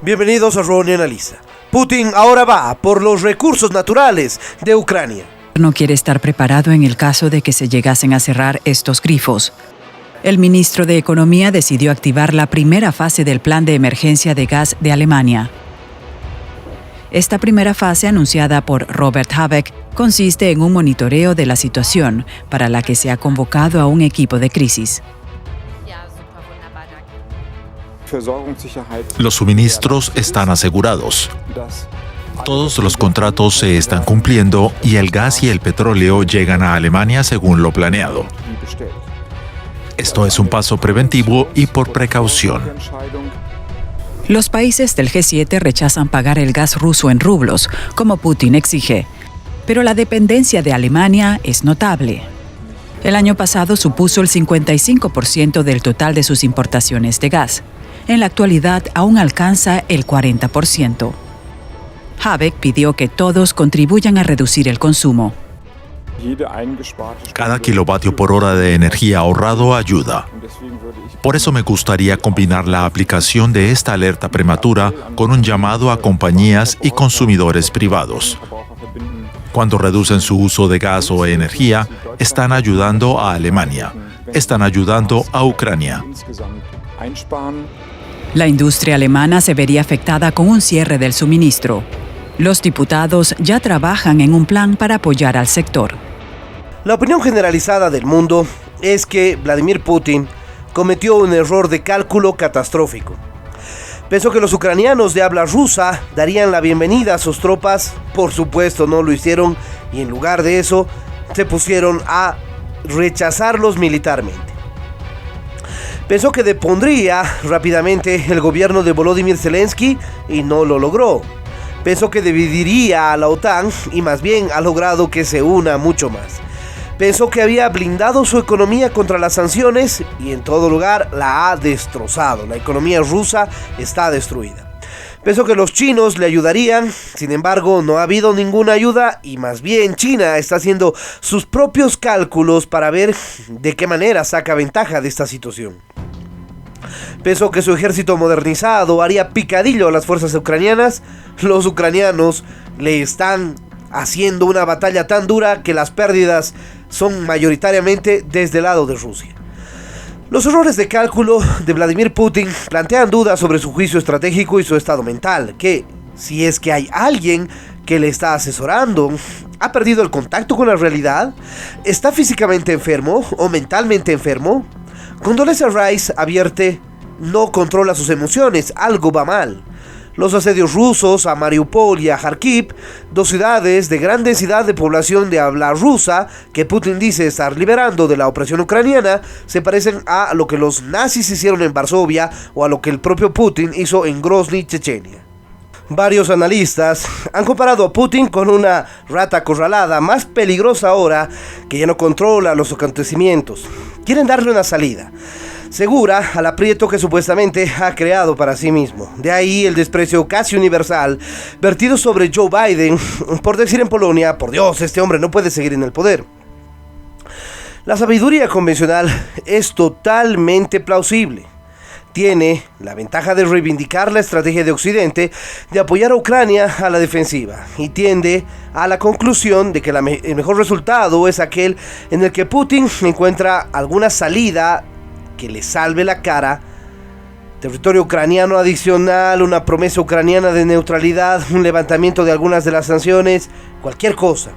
Bienvenidos a Ronnie Analiza. Putin ahora va por los recursos naturales de Ucrania. No quiere estar preparado en el caso de que se llegasen a cerrar estos grifos. El ministro de Economía decidió activar la primera fase del plan de emergencia de gas de Alemania. Esta primera fase, anunciada por Robert Habeck, consiste en un monitoreo de la situación, para la que se ha convocado a un equipo de crisis. Los suministros están asegurados. Todos los contratos se están cumpliendo y el gas y el petróleo llegan a Alemania según lo planeado. Esto es un paso preventivo y por precaución. Los países del G7 rechazan pagar el gas ruso en rublos, como Putin exige. Pero la dependencia de Alemania es notable. El año pasado supuso el 55% del total de sus importaciones de gas. En la actualidad aún alcanza el 40%. Habeck pidió que todos contribuyan a reducir el consumo. Cada kilovatio por hora de energía ahorrado ayuda. Por eso me gustaría combinar la aplicación de esta alerta prematura con un llamado a compañías y consumidores privados. Cuando reducen su uso de gas o energía, están ayudando a Alemania, están ayudando a Ucrania. La industria alemana se vería afectada con un cierre del suministro. Los diputados ya trabajan en un plan para apoyar al sector. La opinión generalizada del mundo es que Vladimir Putin cometió un error de cálculo catastrófico. Pensó que los ucranianos de habla rusa darían la bienvenida a sus tropas. Por supuesto, no lo hicieron y en lugar de eso se pusieron a rechazarlos militarmente. Pensó que depondría rápidamente el gobierno de Volodymyr Zelensky y no lo logró. Pensó que dividiría a la OTAN y más bien ha logrado que se una mucho más. Pensó que había blindado su economía contra las sanciones y en todo lugar la ha destrozado. La economía rusa está destruida. Pensó que los chinos le ayudarían, sin embargo no ha habido ninguna ayuda y más bien China está haciendo sus propios cálculos para ver de qué manera saca ventaja de esta situación. Pensó que su ejército modernizado haría picadillo a las fuerzas ucranianas. Los ucranianos le están haciendo una batalla tan dura que las pérdidas son mayoritariamente desde el lado de Rusia. Los errores de cálculo de Vladimir Putin plantean dudas sobre su juicio estratégico y su estado mental, que, si es que hay alguien que le está asesorando, ¿ha perdido el contacto con la realidad? ¿Está físicamente enfermo o mentalmente enfermo? Condoleezza Rice advierte: no controla sus emociones, algo va mal. Los asedios rusos a Mariupol y a Kharkiv, dos ciudades de gran densidad de población de habla rusa que Putin dice estar liberando de la opresión ucraniana, se parecen a lo que los nazis hicieron en Varsovia o a lo que el propio Putin hizo en Grozny, Chechenia. Varios analistas han comparado a Putin con una rata acorralada, más peligrosa ahora que ya no controla los acontecimientos. Quieren darle una salida segura al aprieto que supuestamente ha creado para sí mismo. De ahí el desprecio casi universal vertido sobre Joe Biden por decir en Polonia: por Dios, este hombre no puede seguir en el poder. La sabiduría convencional es totalmente plausible. Tiene la ventaja de reivindicar la estrategia de Occidente de apoyar a Ucrania a la defensiva y tiende a la conclusión de que el mejor resultado es aquel en el que Putin encuentra alguna salida que le salve la cara, territorio ucraniano adicional, una promesa ucraniana de neutralidad, un levantamiento de algunas de las sanciones, cualquier cosa.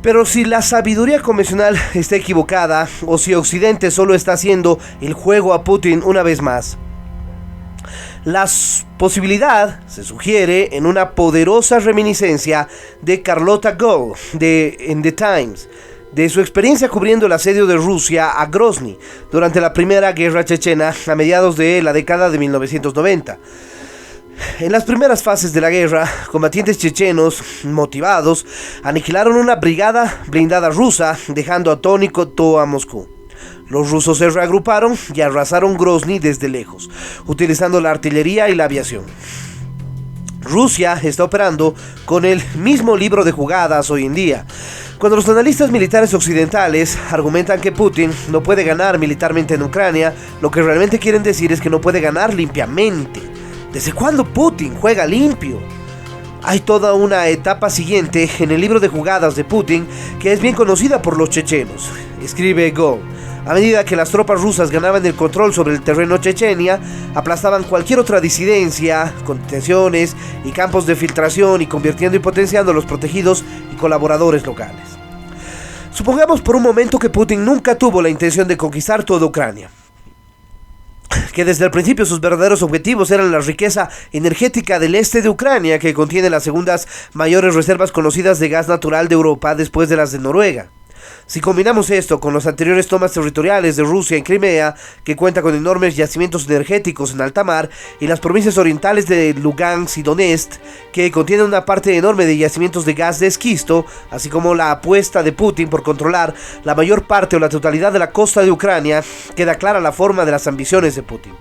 Pero si la sabiduría convencional está equivocada o si Occidente solo está haciendo el juego a Putin una vez más, la posibilidad se sugiere en una poderosa reminiscencia de Carlotta Gol en The Times, de su experiencia cubriendo el asedio de Rusia a Grozny durante la Primera Guerra Chechena a mediados de la década de 1990. En las primeras fases de la guerra, combatientes chechenos motivados aniquilaron una brigada blindada rusa, dejando atónito a Moscú. Los rusos se reagruparon y arrasaron Grozny desde lejos, utilizando la artillería y la aviación. Rusia está operando con el mismo libro de jugadas hoy en día. Cuando los analistas militares occidentales argumentan que Putin no puede ganar militarmente en Ucrania, lo que realmente quieren decir es que no puede ganar limpiamente. ¿Desde cuándo Putin juega limpio? Hay toda una etapa siguiente en el libro de jugadas de Putin que es bien conocida por los chechenos. Escribe Go. A medida que las tropas rusas ganaban el control sobre el terreno Chechenia, aplastaban cualquier otra disidencia, contenciones y campos de filtración y convirtiendo y potenciando a los protegidos y colaboradores locales. Supongamos por un momento que Putin nunca tuvo la intención de conquistar toda Ucrania, que desde el principio sus verdaderos objetivos eran la riqueza energética del este de Ucrania, que contiene las segundas mayores reservas conocidas de gas natural de Europa después de las de Noruega. Si combinamos esto con las anteriores tomas territoriales de Rusia en Crimea, que cuenta con enormes yacimientos energéticos en alta mar, y las provincias orientales de Lugansk y Donetsk, que contienen una parte enorme de yacimientos de gas de esquisto, así como la apuesta de Putin por controlar la mayor parte o la totalidad de la costa de Ucrania, queda clara la forma de las ambiciones de Putin.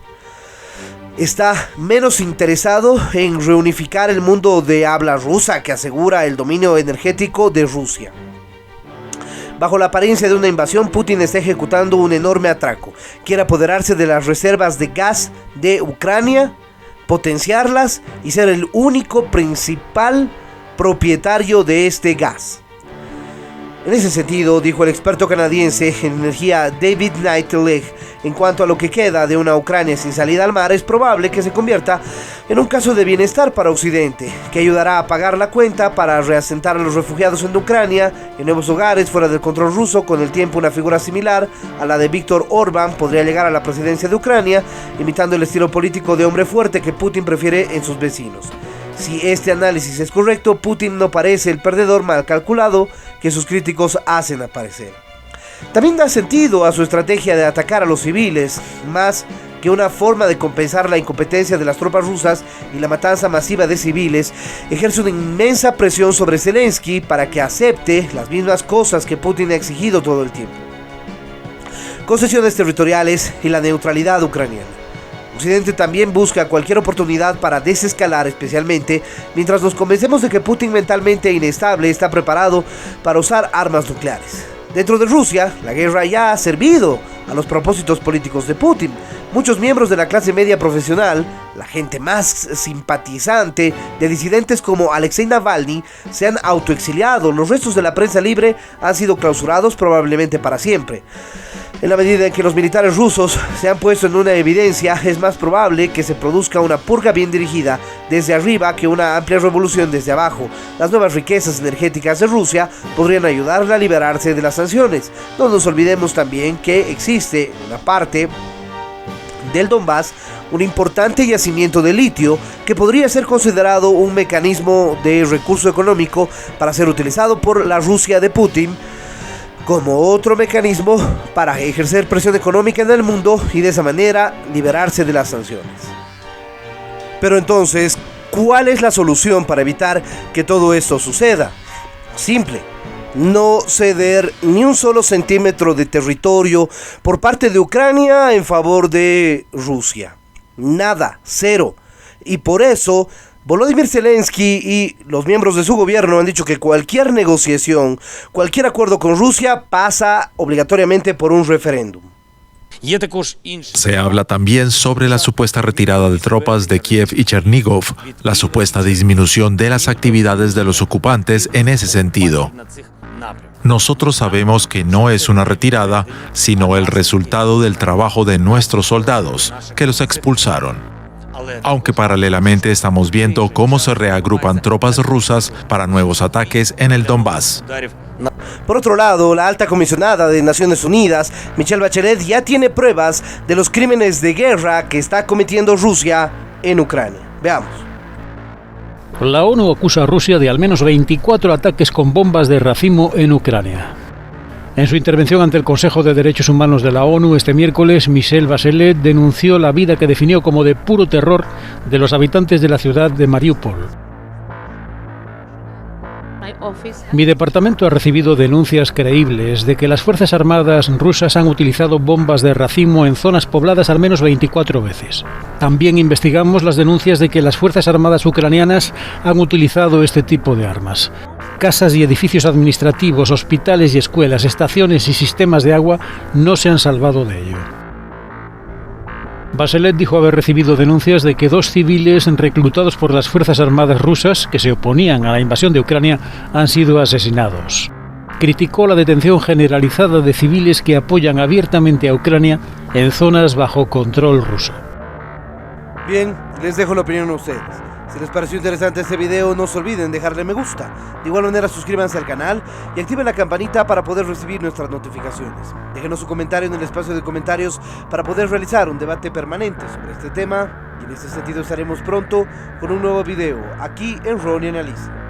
Está menos interesado en reunificar el mundo de habla rusa, que asegura el dominio energético de Rusia. Bajo la apariencia de una invasión, Putin está ejecutando un enorme atraco. Quiere apoderarse de las reservas de gas de Ucrania, potenciarlas y ser el único principal propietario de este gas. En ese sentido, dijo el experto canadiense en energía David Knightley, en cuanto a lo que queda de una Ucrania sin salida al mar, es probable que se convierta en un caso de bienestar para Occidente, que ayudará a pagar la cuenta para reasentar a los refugiados en Ucrania, en nuevos hogares fuera del control ruso. Con el tiempo, una figura similar a la de Víctor Orbán podría llegar a la presidencia de Ucrania, imitando el estilo político de hombre fuerte que Putin prefiere en sus vecinos. Si este análisis es correcto, Putin no parece el perdedor mal calculado que sus críticos hacen aparecer. También da sentido a su estrategia de atacar a los civiles, más que una forma de compensar la incompetencia de las tropas rusas y la matanza masiva de civiles. Ejerce una inmensa presión sobre Zelensky para que acepte las mismas cosas que Putin ha exigido todo el tiempo: concesiones territoriales y la neutralidad ucraniana. Occidente también busca cualquier oportunidad para desescalar, especialmente mientras nos convencemos de que Putin, mentalmente inestable, está preparado para usar armas nucleares. Dentro de Rusia, la guerra ya ha servido a los propósitos políticos de Putin. Muchos miembros de la clase media profesional, la gente más simpatizante de disidentes como Alexei Navalny, se han autoexiliado. Los restos de la prensa libre han sido clausurados, probablemente para siempre. En la medida en que los militares rusos se han puesto en una evidencia, es más probable que se produzca una purga bien dirigida desde arriba que una amplia revolución desde abajo. Las nuevas riquezas energéticas de Rusia podrían ayudarla a liberarse de las sanciones. No nos olvidemos también que existe en una parte del Donbass un importante yacimiento de litio que podría ser considerado un mecanismo de recurso económico para ser utilizado por la Rusia de Putin como otro mecanismo para ejercer presión económica en el mundo y de esa manera liberarse de las sanciones. Pero entonces, ¿cuál es la solución para evitar que todo esto suceda? Simple: no ceder ni un solo centímetro de territorio por parte de Ucrania en favor de Rusia. Nada, cero. Y por eso Volodymyr Zelensky y los miembros de su gobierno han dicho que cualquier negociación, cualquier acuerdo con Rusia pasa obligatoriamente por un referéndum. Se habla también sobre la supuesta retirada de tropas de Kiev y Chernigov, la supuesta disminución de las actividades de los ocupantes en ese sentido. Nosotros sabemos que no es una retirada, sino el resultado del trabajo de nuestros soldados, que los expulsaron. Aunque paralelamente estamos viendo cómo se reagrupan tropas rusas para nuevos ataques en el Donbass. Por otro lado, la alta comisionada de Naciones Unidas, Michelle Bachelet, ya tiene pruebas de los crímenes de guerra que está cometiendo Rusia en Ucrania. Veamos. La ONU acusa a Rusia de al menos 24 ataques con bombas de racimo en Ucrania. En su intervención ante el Consejo de Derechos Humanos de la ONU este miércoles, Michelle Bachelet denunció la vida que definió como de puro terror de los habitantes de la ciudad de Mariupol. Mi departamento ha recibido denuncias creíbles de que las Fuerzas Armadas rusas han utilizado bombas de racimo en zonas pobladas al menos 24 veces. También investigamos las denuncias de que las Fuerzas Armadas ucranianas han utilizado este tipo de armas. Casas y edificios administrativos, hospitales y escuelas, estaciones y sistemas de agua no se han salvado de ello. Bachelet dijo haber recibido denuncias de que 2 civiles reclutados por las Fuerzas Armadas rusas que se oponían a la invasión de Ucrania han sido asesinados. Criticó la detención generalizada de civiles que apoyan abiertamente a Ucrania en zonas bajo control ruso. Bien, les dejo la opinión a ustedes. Si les pareció interesante este video, no se olviden dejarle me gusta. De igual manera, suscríbanse al canal y activen la campanita para poder recibir nuestras notificaciones. Déjenos su comentario en el espacio de comentarios para poder realizar un debate permanente sobre este tema. Y en este sentido estaremos pronto con un nuevo video aquí en Ronnie Analiza.